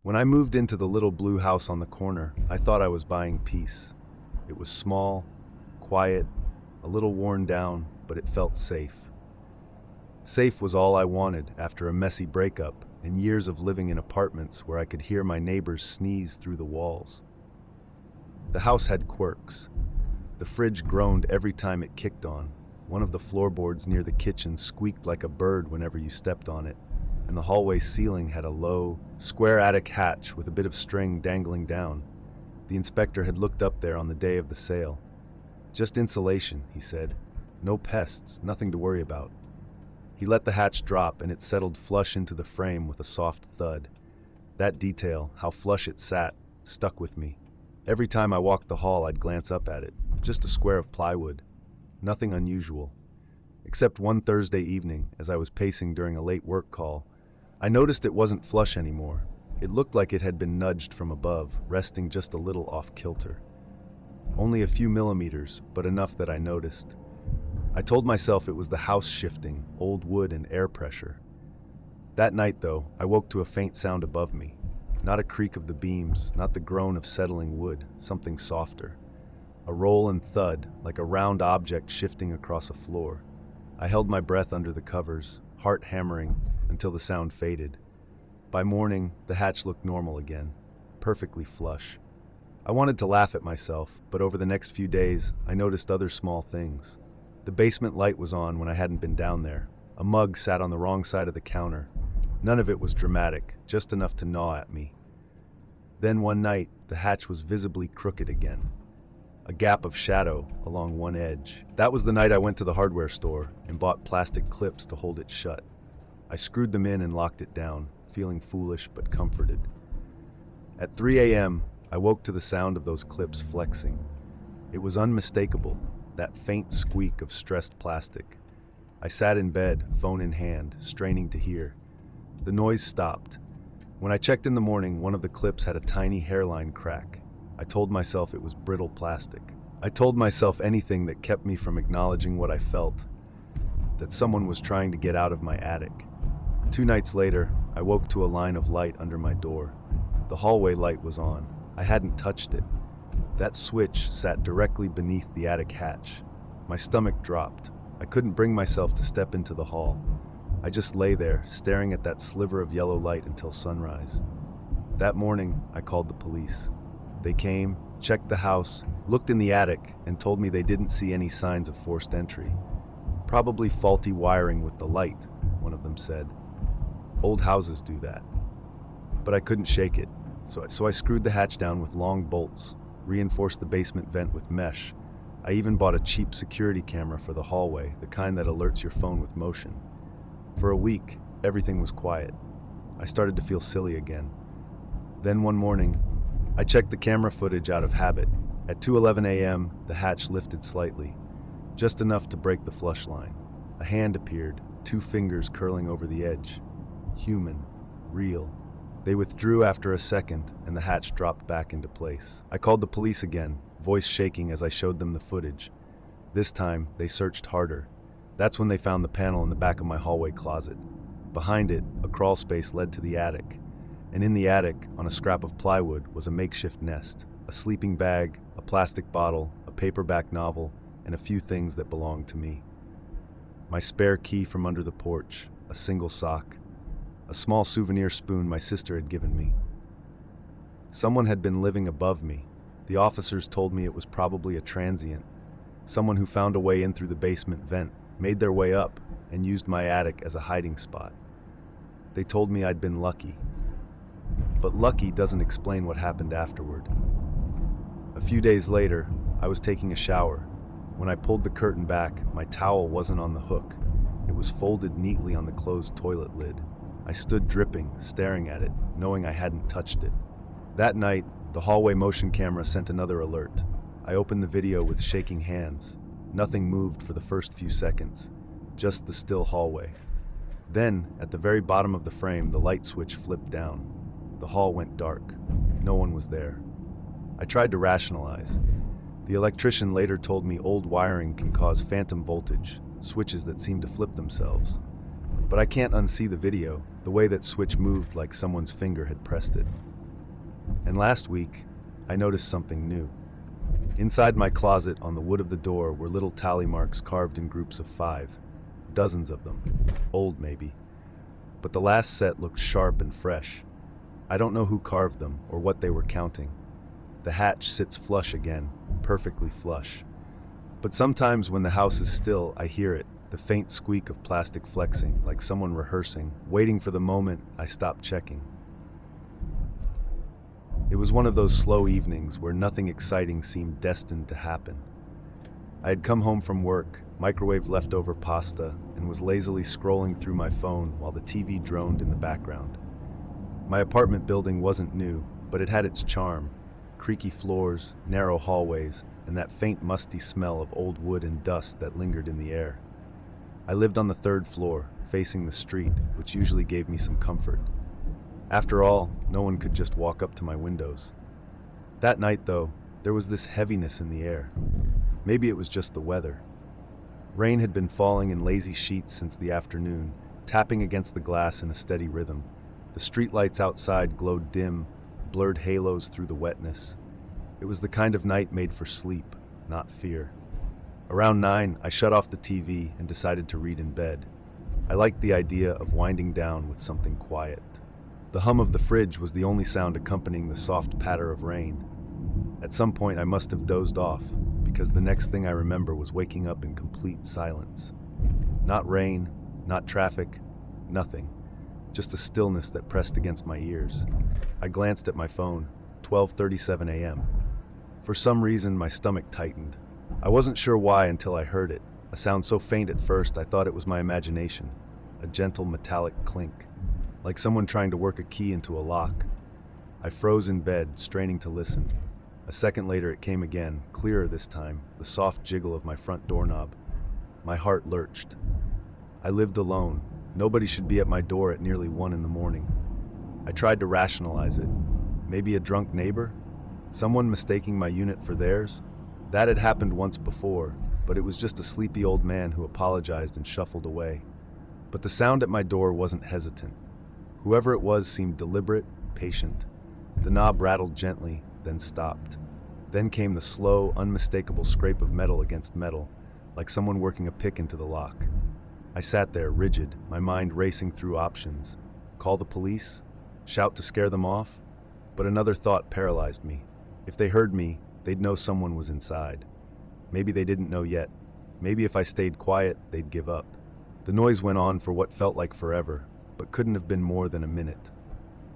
When I moved into the little blue house on the corner, I thought I was buying peace. It was small, quiet, a little worn down, but it felt safe. Safe was all I wanted after a messy breakup and years of living in apartments where I could hear my neighbors sneeze through the walls. The house had quirks. The fridge groaned every time it kicked on. One of the floorboards near the kitchen squeaked like a bird whenever you stepped on it, and the hallway ceiling had a low, square attic hatch with a bit of string dangling down. The inspector had looked up there on the day of the sale. "Just insulation," he said. "No pests, nothing to worry about." He let the hatch drop and it settled flush into the frame with a soft thud. That detail, how flush it sat, stuck with me. Every time I walked the hall, I'd glance up at it. Just a square of plywood. Nothing unusual. Except one Thursday evening, as I was pacing during a late work call, I noticed it wasn't flush anymore. It looked like it had been nudged from above, resting just a little off kilter. Only a few millimeters, but enough that I noticed. I told myself it was the house shifting, old wood and air pressure. That night, though, I woke to a faint sound above me. Not a creak of the beams, not the groan of settling wood, something softer. A roll and thud, like a round object shifting across a floor. I held my breath under the covers, heart hammering, until the sound faded. By morning, the hatch looked normal again, perfectly flush. I wanted to laugh at myself, but over the next few days, I noticed other small things. The basement light was on when I hadn't been down there. A mug sat on the wrong side of the counter. None of it was dramatic, just enough to gnaw at me. Then one night, the hatch was visibly crooked again. A gap of shadow along one edge. That was the night I went to the hardware store and bought plastic clips to hold it shut. I screwed them in and locked it down, feeling foolish but comforted. At 3 a.m., I woke to the sound of those clips flexing. It was unmistakable, that faint squeak of stressed plastic. I sat in bed, phone in hand, straining to hear. The noise stopped. When I checked in the morning, one of the clips had a tiny hairline crack. I told myself it was brittle plastic. I told myself anything that kept me from acknowledging what I felt, that someone was trying to get out of my attic. 2 nights later, I woke to a line of light under my door. The hallway light was on. I hadn't touched it. That switch sat directly beneath the attic hatch. My stomach dropped. I couldn't bring myself to step into the hall. I just lay there, staring at that sliver of yellow light until sunrise. That morning, I called the police. They came, checked the house, looked in the attic, and told me they didn't see any signs of forced entry. "Probably faulty wiring with the light," one of them said. "Old houses do that." But I couldn't shake it, so I screwed the hatch down with long bolts, reinforced the basement vent with mesh. I even bought a cheap security camera for the hallway, the kind that alerts your phone with motion. For a week, everything was quiet. I started to feel silly again. Then one morning, I checked the camera footage out of habit. At 2:11 a.m., the hatch lifted slightly, just enough to break the flush line. A hand appeared, 2 fingers curling over the edge. Human, real. They withdrew after a second, and the hatch dropped back into place. I called the police again, voice shaking as I showed them the footage. This time, they searched harder. That's when they found the panel in the back of my hallway closet. Behind it, a crawl space led to the attic. And in the attic, on a scrap of plywood, was a makeshift nest. A sleeping bag, a plastic bottle, a paperback novel, and a few things that belonged to me. My spare key from under the porch, a single sock, a small souvenir spoon my sister had given me. Someone had been living above me. The officers told me it was probably a transient. Someone who found a way in through the basement vent, made their way up, and used my attic as a hiding spot. They told me I'd been lucky. But lucky doesn't explain what happened afterward. A few days later, I was taking a shower. When I pulled the curtain back, my towel wasn't on the hook. It was folded neatly on the closed toilet lid. I stood dripping, staring at it, knowing I hadn't touched it. That night, the hallway motion camera sent another alert. I opened the video with shaking hands. Nothing moved for the first few seconds, just the still hallway. Then, at the very bottom of the frame, the light switch flipped down. The hall went dark. No one was there. I tried to rationalize. The electrician later told me old wiring can cause phantom voltage, switches that seem to flip themselves. But I can't unsee the video, the way that switch moved like someone's finger had pressed it. And last week, I noticed something new. Inside my closet, on the wood of the door, were little tally marks carved in groups of 5. Dozens of them. Old, maybe. But the last set looked sharp and fresh. I don't know who carved them or what they were counting. The hatch sits flush again, perfectly flush. But sometimes when the house is still, I hear it, the faint squeak of plastic flexing, like someone rehearsing, waiting for the moment I stop checking. It was one of those slow evenings where nothing exciting seemed destined to happen. I had come home from work, microwaved leftover pasta, and was lazily scrolling through my phone while the TV droned in the background. My apartment building wasn't new, but it had its charm. Creaky floors, narrow hallways, and that faint musty smell of old wood and dust that lingered in the air. I lived on the 3rd floor, facing the street, which usually gave me some comfort. After all, no one could just walk up to my windows. That night, though, there was this heaviness in the air. Maybe it was just the weather. Rain had been falling in lazy sheets since the afternoon, tapping against the glass in a steady rhythm. The streetlights outside glowed dim, blurred halos through the wetness. It was the kind of night made for sleep, not fear. Around 9, I shut off the TV and decided to read in bed. I liked the idea of winding down with something quiet. The hum of the fridge was the only sound accompanying the soft patter of rain. At some point I must have dozed off, because the next thing I remember was waking up in complete silence. Not rain, not traffic, nothing. Just a stillness that pressed against my ears. I glanced at my phone, 12:37 a.m. For some reason, my stomach tightened. I wasn't sure why until I heard it, a sound so faint at first I thought it was my imagination, a gentle metallic clink, like someone trying to work a key into a lock. I froze in bed, straining to listen. A second later it came again, clearer this time, the soft jiggle of my front doorknob. My heart lurched. I lived alone. Nobody should be at my door at nearly 1 in the morning. I tried to rationalize it. Maybe a drunk neighbor? Someone mistaking my unit for theirs? That had happened once before, but it was just a sleepy old man who apologized and shuffled away. But the sound at my door wasn't hesitant. Whoever it was seemed deliberate, patient. The knob rattled gently, then stopped. Then came the slow, unmistakable scrape of metal against metal, like someone working a pick into the lock. I sat there, rigid, my mind racing through options. Call the police? Shout to scare them off? But another thought paralyzed me. If they heard me, they'd know someone was inside. Maybe they didn't know yet. Maybe if I stayed quiet, they'd give up. The noise went on for what felt like forever, but couldn't have been more than a minute.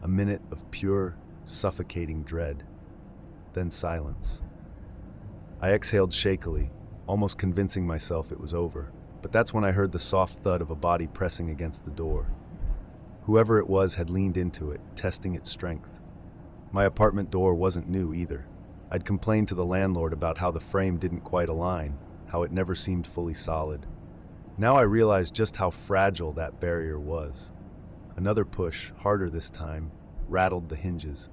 A minute of pure, suffocating dread. Then silence. I exhaled shakily, almost convincing myself it was over. But that's when I heard the soft thud of a body pressing against the door. Whoever it was had leaned into it, testing its strength. My apartment door wasn't new either. I'd complained to the landlord about how the frame didn't quite align, how it never seemed fully solid. Now I realized just how fragile that barrier was. Another push, harder this time, rattled the hinges.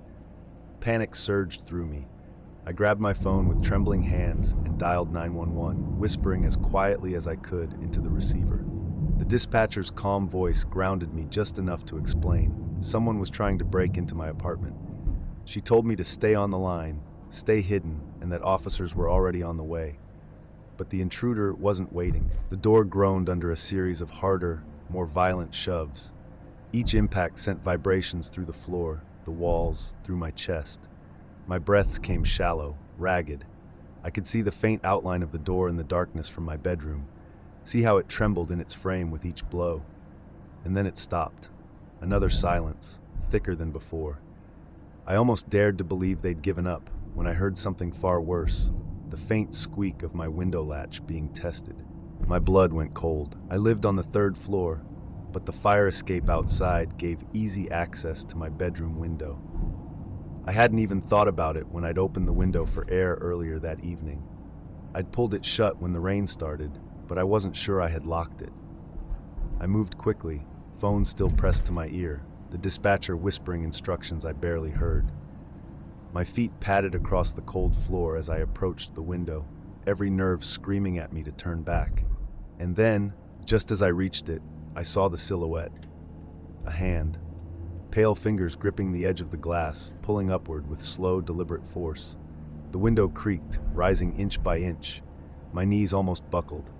Panic surged through me. I grabbed my phone with trembling hands and dialed 911, whispering as quietly as I could into the receiver. The dispatcher's calm voice grounded me just enough to explain. Someone was trying to break into my apartment. She told me to stay on the line, stay hidden, and that officers were already on the way. But the intruder wasn't waiting. The door groaned under a series of harder, more violent shoves. Each impact sent vibrations through the floor, the walls, through my chest. My breaths came shallow, ragged. I could see the faint outline of the door in the darkness from my bedroom, see how it trembled in its frame with each blow. And then it stopped. Another silence, thicker than before. I almost dared to believe they'd given up when I heard something far worse, the faint squeak of my window latch being tested. My blood went cold. I lived on the 3rd floor, but the fire escape outside gave easy access to my bedroom window. I hadn't even thought about it when I'd opened the window for air earlier that evening. I'd pulled it shut when the rain started, but I wasn't sure I had locked it. I moved quickly, phone still pressed to my ear, the dispatcher whispering instructions I barely heard. My feet padded across the cold floor as I approached the window, every nerve screaming at me to turn back. And then, just as I reached it, I saw the silhouette. A hand. pale fingers gripping the edge of the glass, pulling upward with slow, deliberate force. The window creaked, rising inch by inch. My knees almost buckled.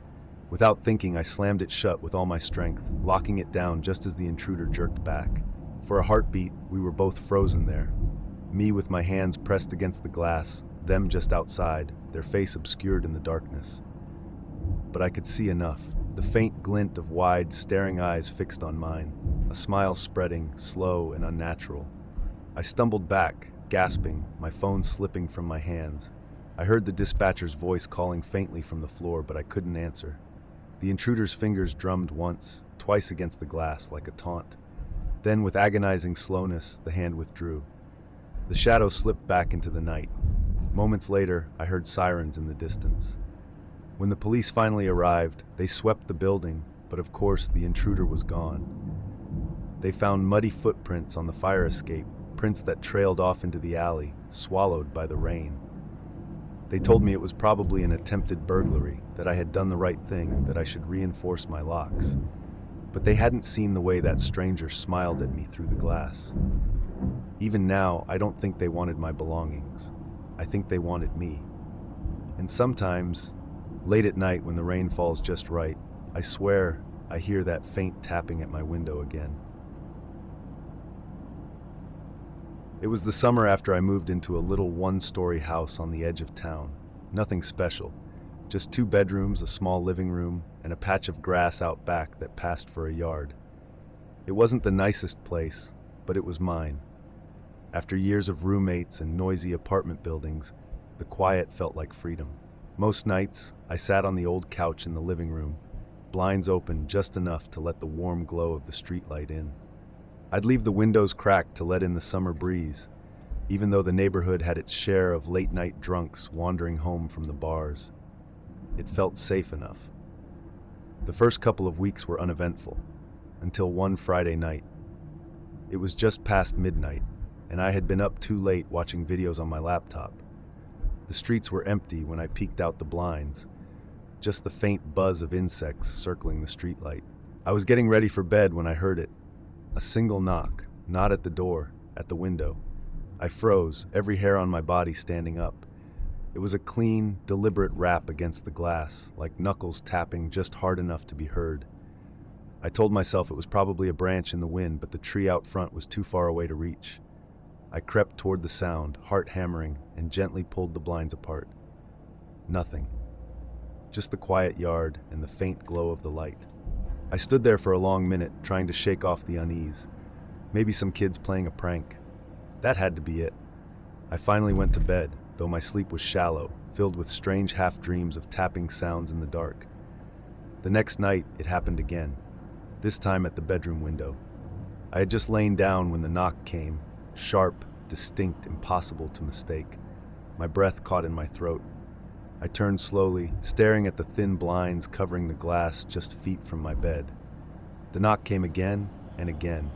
Without thinking, I slammed it shut with all my strength, locking it down just as the intruder jerked back. For a heartbeat, we were both frozen there. Me with my hands pressed against the glass, them just outside, their face obscured in the darkness. But I could see enough. The faint glint of wide, staring eyes fixed on mine, a smile spreading, slow and unnatural. I stumbled back, gasping, my phone slipping from my hands. I heard the dispatcher's voice calling faintly from the floor, but I couldn't answer. The intruder's fingers drummed once, twice against the glass, like a taunt. Then, with agonizing slowness, the hand withdrew. The shadow slipped back into the night. Moments later, I heard sirens in the distance. When the police finally arrived, they swept the building, but of course the intruder was gone. They found muddy footprints on the fire escape, prints that trailed off into the alley, swallowed by the rain. They told me it was probably an attempted burglary, that I had done the right thing, that I should reinforce my locks. But they hadn't seen the way that stranger smiled at me through the glass. Even now, I don't think they wanted my belongings. I think they wanted me. And sometimes, late at night when the rain falls just right, I swear I hear that faint tapping at my window again. It was the summer after I moved into a little one-story house on the edge of town. Nothing special, just 2 bedrooms, a small living room, and a patch of grass out back that passed for a yard. It wasn't the nicest place, but it was mine. After years of roommates and noisy apartment buildings, the quiet felt like freedom. Most nights, I sat on the old couch in the living room, blinds open just enough to let the warm glow of the streetlight in. I'd leave the windows cracked to let in the summer breeze, even though the neighborhood had its share of late-night drunks wandering home from the bars. It felt safe enough. The first couple of weeks were uneventful, until one Friday night. It was just past midnight, and I had been up too late watching videos on my laptop. The streets were empty when I peeked out the blinds, just the faint buzz of insects circling the streetlight. I was getting ready for bed when I heard it. A single knock, not at the door, at the window. I froze, every hair on my body standing up. It was a clean, deliberate rap against the glass, like knuckles tapping just hard enough to be heard. I told myself it was probably a branch in the wind, but the tree out front was too far away to reach. I crept toward the sound, heart hammering, and gently pulled the blinds apart. Nothing. Just the quiet yard and the faint glow of the light. I stood there for a long minute, trying to shake off the unease. Maybe some kids playing a prank. That had to be it. I finally went to bed, though my sleep was shallow, filled with strange half-dreams of tapping sounds in the dark. The next night, it happened again, this time at the bedroom window. I had just lain down when the knock came, sharp, distinct, impossible to mistake. My breath caught in my throat. I turned slowly, staring at the thin blinds covering the glass just feet from my bed. The knock came again and again,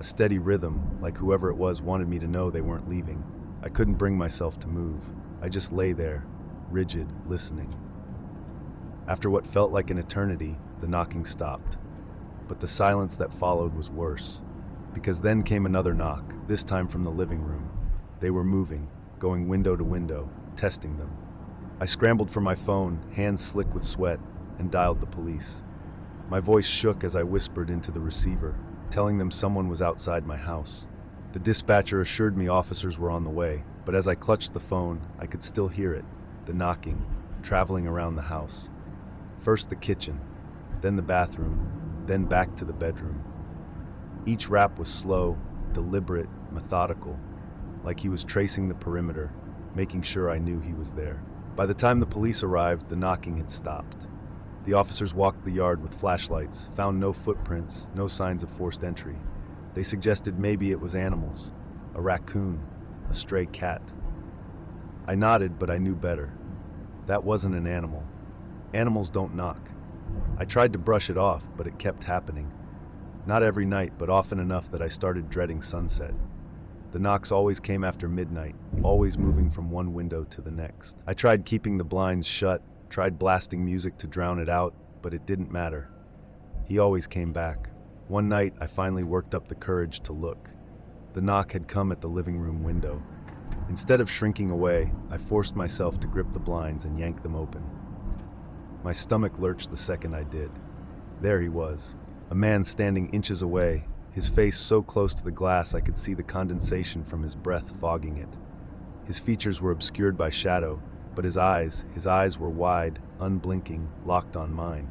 a steady rhythm, like whoever it was wanted me to know they weren't leaving. I couldn't bring myself to move. I just lay there, rigid, listening. After what felt like an eternity, the knocking stopped. But the silence that followed was worse, because then came another knock, this time from the living room. They were moving, going window to window, testing them. I scrambled for my phone, hands slick with sweat, and dialed the police. My voice shook as I whispered into the receiver, telling them someone was outside my house. The dispatcher assured me officers were on the way, but as I clutched the phone, I could still hear it, the knocking, traveling around the house. First the kitchen, then the bathroom, then back to the bedroom. Each rap was slow, deliberate, methodical, like he was tracing the perimeter, making sure I knew he was there. By the time the police arrived, the knocking had stopped. The officers walked the yard with flashlights, found no footprints, no signs of forced entry. They suggested maybe it was animals, a raccoon, a stray cat. I nodded, but I knew better. That wasn't an animal. Animals don't knock. I tried to brush it off, but it kept happening. Not every night, but often enough that I started dreading sunset. The knocks always came after midnight, always moving from one window to the next. I tried keeping the blinds shut, tried blasting music to drown it out, but it didn't matter. He always came back. One night, I finally worked up the courage to look. The knock had come at the living room window. Instead of shrinking away, I forced myself to grip the blinds and yank them open. My stomach lurched the second I did. There he was, a man standing inches away, his face so close to the glass I could see the condensation from his breath fogging it. His features were obscured by shadow, but his eyes were wide, unblinking, locked on mine.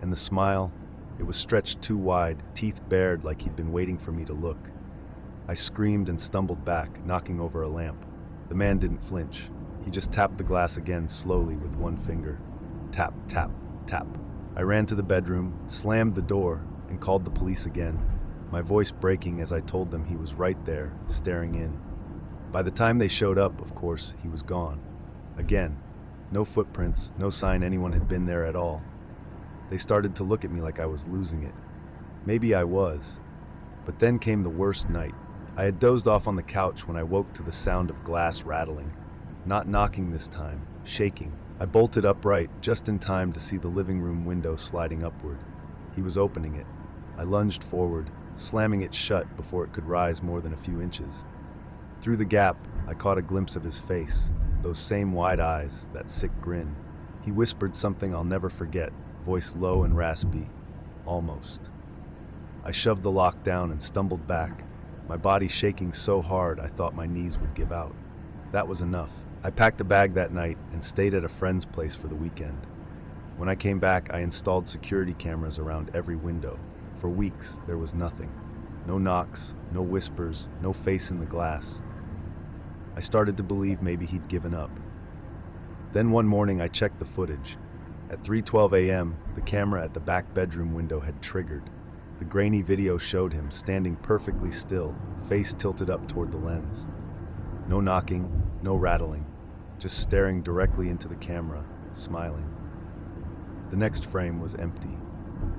And the smile, it was stretched too wide, teeth bared like he'd been waiting for me to look. I screamed and stumbled back, knocking over a lamp. The man didn't flinch. He just tapped the glass again slowly with one finger. Tap, tap, tap. I ran to the bedroom, slammed the door, and called the police again, my voice breaking as I told them he was right there, staring in. By the time they showed up, of course, he was gone. Again, no footprints, no sign anyone had been there at all. They started to look at me like I was losing it. Maybe I was. But then came the worst night. I had dozed off on the couch when I woke to the sound of glass rattling. Not knocking this time, shaking. I bolted upright, just in time to see the living room window sliding upward. He was opening it. I lunged forward, slamming it shut before it could rise more than a few inches. Through the gap, I caught a glimpse of his face, those same wide eyes, that sick grin. He whispered something I'll never forget, voice low and raspy, almost. I shoved the lock down and stumbled back, my body shaking so hard I thought my knees would give out. That was enough. I packed a bag that night and stayed at a friend's place for the weekend. When I came back, I installed security cameras around every window. For weeks, there was nothing. No knocks, no whispers, no face in the glass. I started to believe maybe he'd given up. Then one morning I checked the footage. At 3:12 a.m., the camera at the back bedroom window had triggered. The grainy video showed him standing perfectly still, face tilted up toward the lens. No knocking, no rattling, just staring directly into the camera, smiling. The next frame was empty.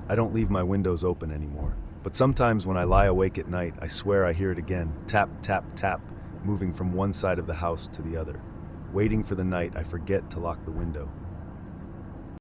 I don't leave my windows open anymore, but sometimes when I lie awake at night, I swear I hear it again, tap, tap, tap, moving from one side of the house to the other. Waiting for the night I forget to lock the window.